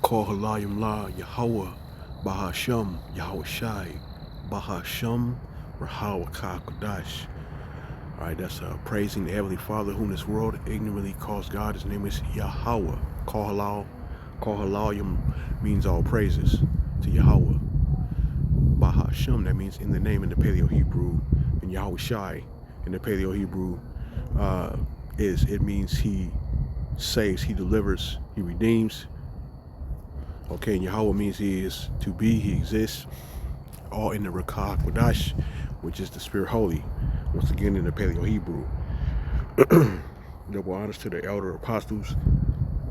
Call Halayim La Yahweh Bahasham Yahweh Shai Bahasham Rahawakah Kodash. Alright, that's praising the Heavenly Father whom this world ignorantly calls God. His name is Yahweh. Call Halayim means all praises to Yahweh. Bahasham, that means in the name in the Paleo Hebrew, and Yahweh Shai in the Paleo Hebrew it means he saves, he delivers, he redeems. Okay, and Yahweh means he is to be, he exists, all in the Rakah Kodash, which is the Spirit Holy. Once again in the Paleo Hebrew. Double honors to the elder apostles,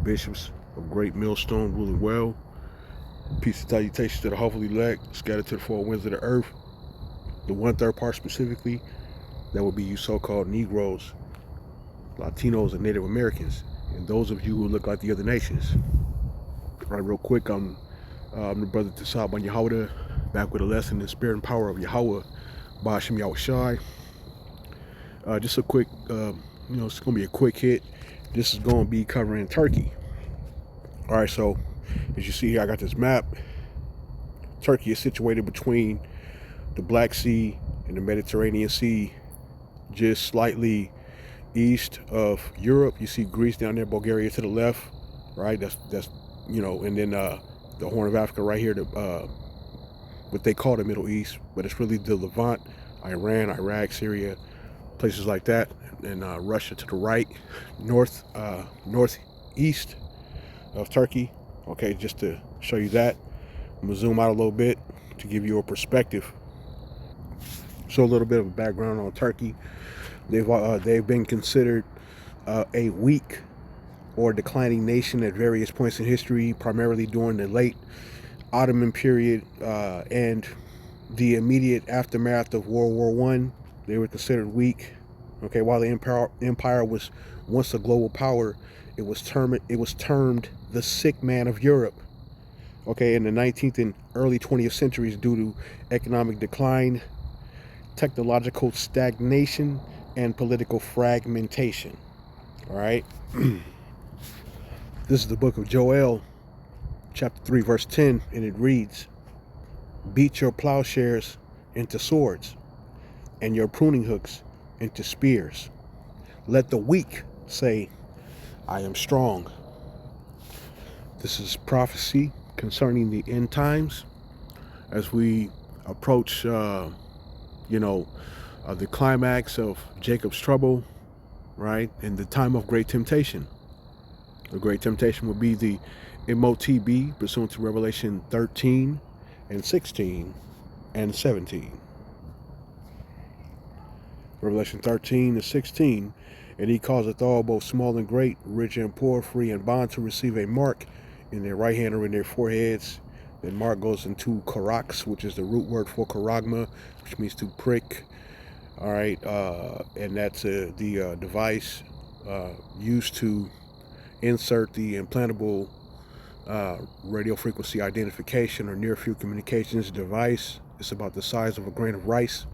bishops of great millstone ruling well. Peace and salutations to the hopefully elect, scattered to the four winds of the earth. The 1/3 part specifically, that would be you so-called Negroes, Latinos, and Native Americans, and those of you who look like the other nations. All right, real quick, I'm the brother Tasab on Yahweh, back with a lesson in the spirit and power of Yahweh, Ba'ashem Yahweh Shai. Just a quick, it's going to be a quick hit. This is going to be covering Turkey. All right, so as you see here, I got this map. Turkey is situated between the Black Sea and the Mediterranean Sea, just slightly east of Europe. You see Greece down there, Bulgaria to the left, right? That's and then the Horn of Africa right here, what they call the Middle East, but it's really the Levant, Iran, Iraq, Syria, places like that, and Russia to the right, northeast of Turkey. Okay, just to show you that. I'm gonna zoom out a little bit to give you a perspective. So a little bit of a background on Turkey. They've been considered a weak or declining nation at various points in history, primarily during the late Ottoman period and the immediate aftermath of World War I. They were considered weak. Okay, while the empire was once a global power, it was termed the sick man of Europe. Okay, in the 19th and early 20th centuries, due to economic decline, technological stagnation, and political fragmentation. All right. This is the book of Joel, chapter 3, verse 10, and it reads, "Beat your plowshares into swords, and your pruning hooks into spears. Let the weak say, I am strong." This is prophecy concerning the end times as we approach, the climax of Jacob's trouble, right? And the time of great temptation. The great temptation would be the MOTB, pursuant to Revelation 13 and 16 and 17. Revelation 13 and 16, "And he causeth all, both small and great, rich and poor, free and bond, to receive a mark in their right hand or in their foreheads." That mark goes into karax, which is the root word for karagma, which means to prick. All right, and that's the device used to insert the implantable radio frequency identification or near field communications device. It's about the size of a grain of rice,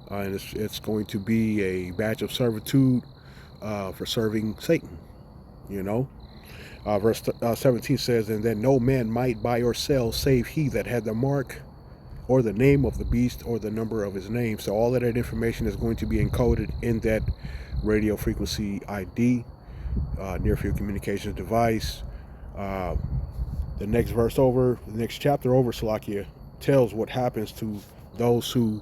and it's going to be a badge of servitude for serving Satan. Verse 17 says, "And that no man might buy or sell save he that had the mark or the name of the beast or the number of his name." So all of that information is going to be encoded in that radio frequency ID, near field communications device. The next verse over, the next chapter over, Salakia, tells what happens to those who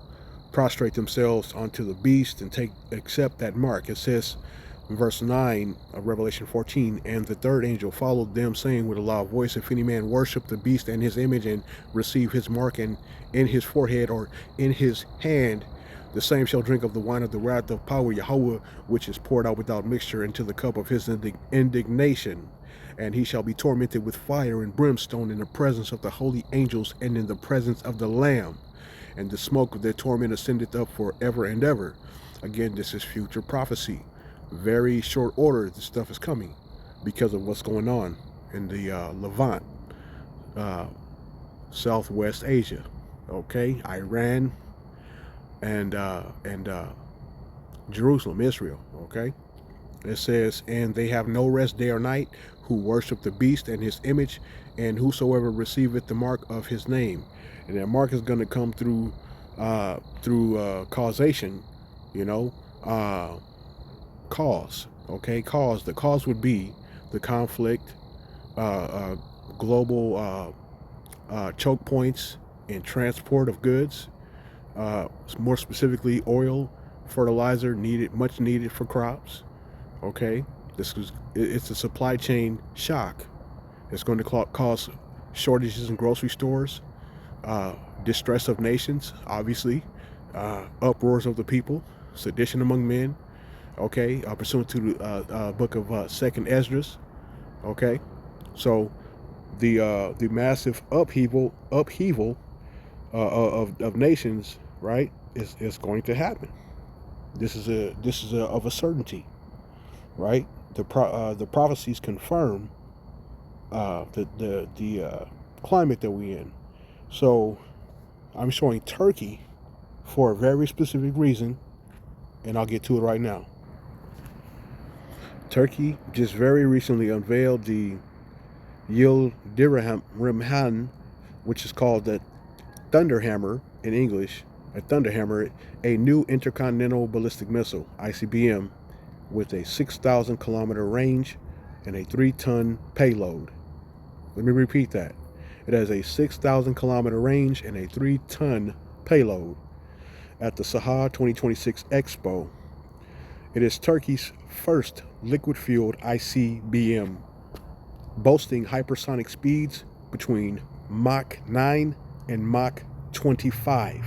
prostrate themselves unto the beast and accept that mark. It says in verse 9 of Revelation 14, "And the third angel followed them, saying with a loud voice, If any man worship the beast and his image, and receive his mark in his forehead or in his hand, the same shall drink of the wine of the wrath of power Yahweh, which is poured out without mixture into the cup of his indignation. And he shall be tormented with fire and brimstone in the presence of the holy angels and in the presence of the Lamb. And the smoke of their torment ascendeth up forever and ever." Again, this is future prophecy. Very short order, this stuff is coming because of what's going on in the Levant, Southwest Asia, okay, Iran, and Jerusalem, Israel, okay. It says, "And they have no rest day or night, who worship the beast and his image, and whosoever receiveth the mark of his name. And that mark is going to come through causation, you know, cause. Okay, cause. The cause would be the conflict, global choke points in transport of goods, more specifically oil, fertilizer much needed for crops. Okay, it's a supply chain shock. It's going to cause shortages in grocery stores, distress of nations, obviously, uproars of the people, sedition among men. Okay, pursuant to the book of Second Esdras. Okay, so the massive upheaval of nations, right, is going to happen. This is of a certainty, right? The prophecies confirm the climate that we're in. So I'm showing Turkey for a very specific reason, and I'll get to it right now. Turkey just very recently unveiled the Yildirimhan, which is called the Thunderhammer in English, a new intercontinental ballistic missile, ICBM, with a 6,000 kilometer range and a 3-ton payload. Let me repeat that. It has a 6,000 kilometer range and a 3-ton payload at the SAHA 2026 Expo. It is Turkey's first liquid-fueled ICBM, boasting hypersonic speeds between Mach 9 and Mach 25.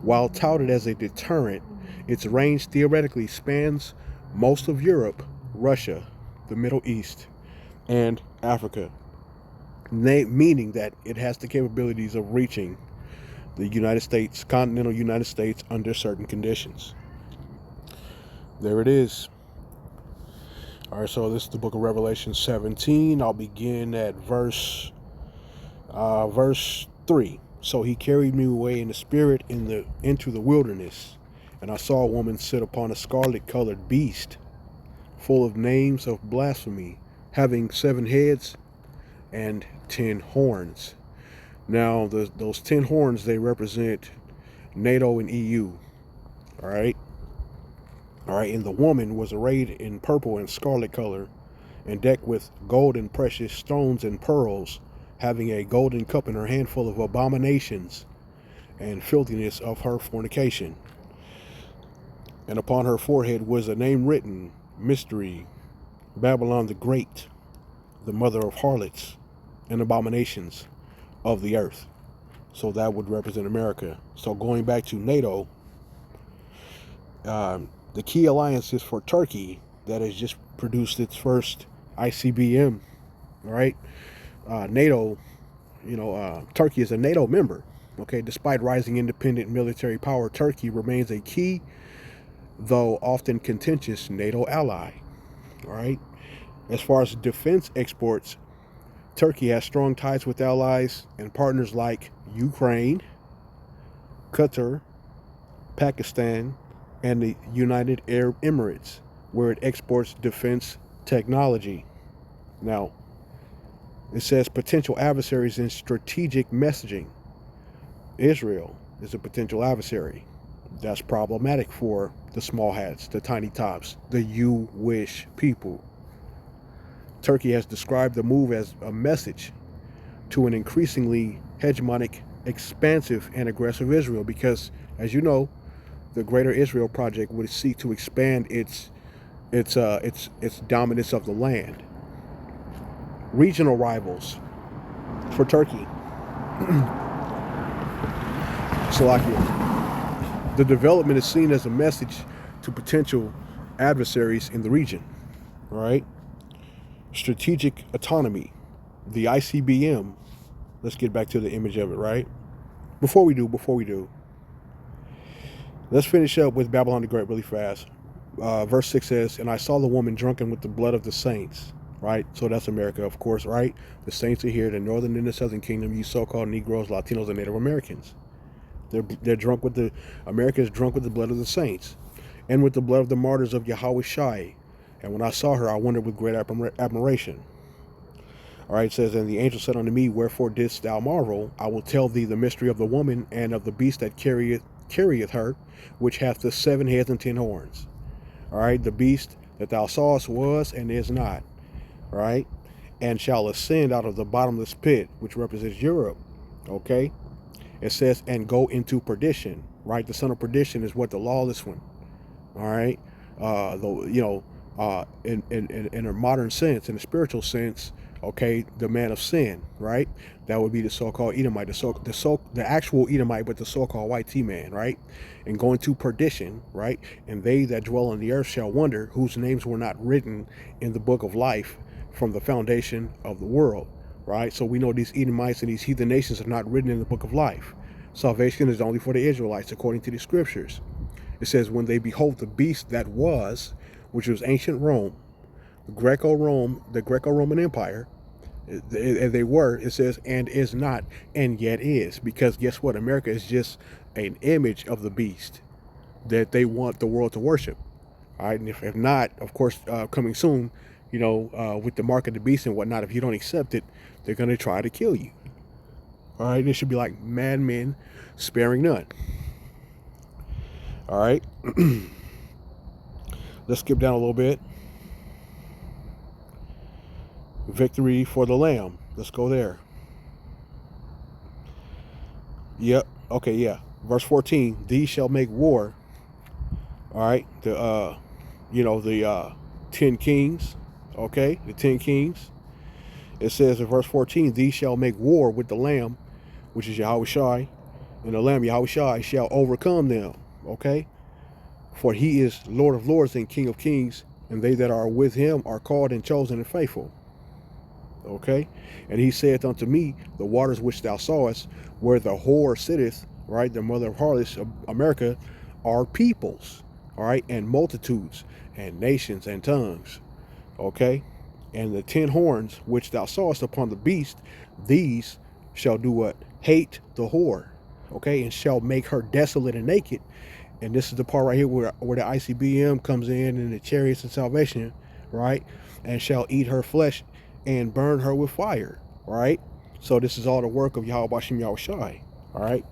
While touted as a deterrent, its range theoretically spans most of Europe, Russia, the Middle East, and Africa, meaning that it has the capabilities of reaching the United States, continental United States, under certain conditions. There it is. All right, so this is the book of Revelation 17. I'll begin at verse 3. So he carried me away in the spirit into the wilderness, and I saw a woman sit upon a scarlet-colored beast, full of names of blasphemy, having 7 heads and 10 horns. Now, those 10 horns, they represent NATO and EU. All right. And the woman was arrayed in purple and scarlet color, and decked with gold and precious stones and pearls, having a golden cup in her hand full of abominations and filthiness of her fornication. And upon her forehead was a name written, Mystery, Babylon the Great, the mother of harlots and abominations of the earth. So that would represent America. So going back to NATO, the key alliances for Turkey that has just produced its first ICBM, all right? NATO, Turkey is a NATO member. Okay, despite rising independent military power, Turkey remains a key, though often contentious, NATO ally. All right. As far as defense exports, Turkey has strong ties with allies and partners like Ukraine, Qatar, Pakistan, and the United Arab Emirates, where it exports defense technology. Now, it says potential adversaries in strategic messaging. Israel is a potential adversary. That's problematic for the small hats, the tiny tops, the you-wish people. Turkey has described the move as a message to an increasingly hegemonic, expansive, and aggressive Israel because, as you know, the Greater Israel Project would seek to expand its dominance of the land. Regional rivals for Turkey. Slovakia. The development is seen as a message to potential adversaries in the region. All right. Strategic autonomy. The ICBM. Let's get back to the image of it, right? Before we do, let's finish up with Babylon the Great really fast. Verse 6 says, and I saw the woman drunken with the blood of the saints. Right? So that's America, of course, right? The saints are here, the northern and the southern kingdom, you so-called Negroes, Latinos, and Native Americans. They're drunk with America is drunk with the blood of the saints and with the blood of the martyrs of Yahweh Shai. And when I saw her, I wondered with great admiration. All right, it says, and the angel said unto me, wherefore didst thou marvel? I will tell thee the mystery of the woman and of the beast that carrieth her, which hath the 7 heads and 10 horns. All right, the beast that thou sawest was and is not. All right, and shall ascend out of the bottomless pit, which represents Europe. Okay, it says, and go into perdition. Right, the son of perdition is what? The lawless one. All right, in a modern sense, in a spiritual sense, okay, the man of sin, right? That would be the so-called Edomite, the actual Edomite, but the so-called white T-man, right? And going to perdition, right? And they that dwell on the earth shall wonder, whose names were not written in the book of life from the foundation of the world, right? So we know these Edomites and these heathen nations are not written in the book of life. Salvation is only for the Israelites, according to the scriptures. It says, when they behold the beast that was, which was ancient Rome, the Greco-Roman Empire, and they were, it says, and is not, and yet is. Because guess what? America is just an image of the beast that they want the world to worship. All right, and if not, of course, coming soon, with the mark of the beast and whatnot, if you don't accept it, they're going to try to kill you. All right, it should be like madmen sparing none. All right, let's skip down a little bit. Victory for the Lamb. Let's go there. Yep. Okay, yeah. Verse 14. These shall make war. All right. The 10 kings. Okay. The 10 kings. It says in verse 14, these shall make war with the Lamb, which is Yahweh Shai, and the Lamb Yahweh Shai shall overcome them. Okay. For he is Lord of lords and King of kings, and they that are with him are called and chosen and faithful. Okay, and he saith unto me, the waters which thou sawest, where the whore sitteth, right, the mother of harlots of America, are peoples, all right, and multitudes, and nations, and tongues. Okay, and the 10 horns which thou sawest upon the beast, these shall do what? Hate the whore, okay, and shall make her desolate and naked. And this is the part right here where the ICBM comes in, and the chariots of salvation, right, and shall eat her flesh and burn her with fire. All right, so this is all the work of Yahweh Bashem Yahweh Shai. All right,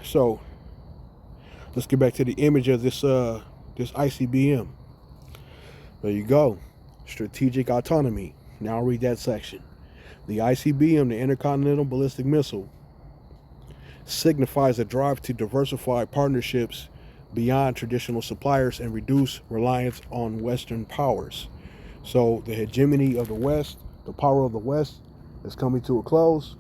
so let's get back to the image of this ICBM. There you go, strategic autonomy. Now read that section. The ICBM, the intercontinental ballistic missile, signifies a drive to diversify partnerships beyond traditional suppliers and reduce reliance on Western powers. So the hegemony of the West, the power of the West, is coming to a close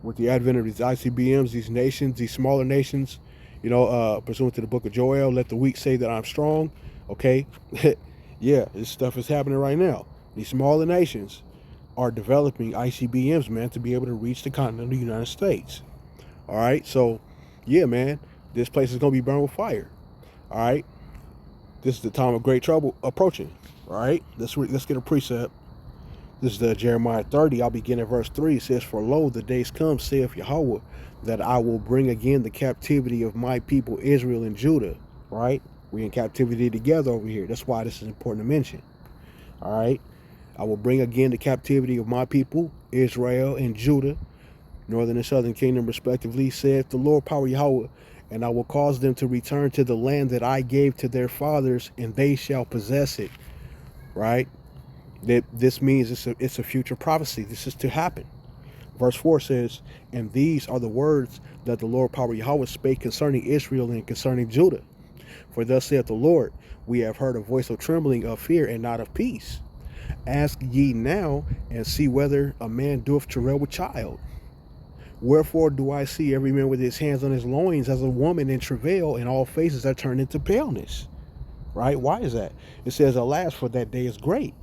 with the advent of these ICBMs, these nations, these smaller nations, pursuant to the book of Joel, let the weak say that I'm strong. Okay, yeah, this stuff is happening right now. These smaller nations are developing ICBMs, man, to be able to reach the continental United States. All right, so yeah, man, this place is going to be burned with fire. All right, this is the time of great trouble approaching. All right, let's get a precept. This is the Jeremiah 30. I'll begin at verse 3. It says, for lo, the days come, saith Yahweh, that I will bring again the captivity of my people Israel and Judah. Right, we're in captivity together over here. That's why this is important to mention. All right, I will bring again the captivity of my people Israel and Judah, northern and southern kingdom respectively, saith the Lord power Yahweh, and I will cause them to return to the land that I gave to their fathers, and they shall possess it. Right? This means it's a future prophecy. This is to happen. Verse 4 says, and these are the words that the Lord power Yahweh spake concerning Israel and concerning Judah. For thus saith the Lord, we have heard a voice of trembling, of fear, and not of peace. Ask ye now, and see whether a man doeth travail with child. Wherefore do I see every man with his hands on his loins as a woman in travail, and all faces are turned into paleness. Right? Why is that? It says, alas, for that day is great.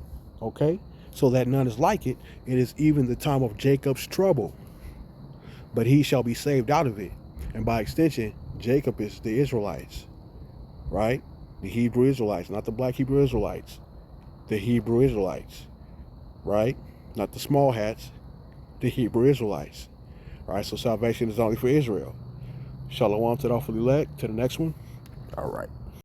Okay? So that none is like it. It is even the time of Jacob's trouble. But he shall be saved out of it. And by extension, Jacob is the Israelites. Right? The Hebrew Israelites, not the black Hebrew Israelites. The Hebrew Israelites. Right? Not the small hats. The Hebrew Israelites. All right, so salvation is only for Israel. Shalom to the awful elect. To the next one. All right.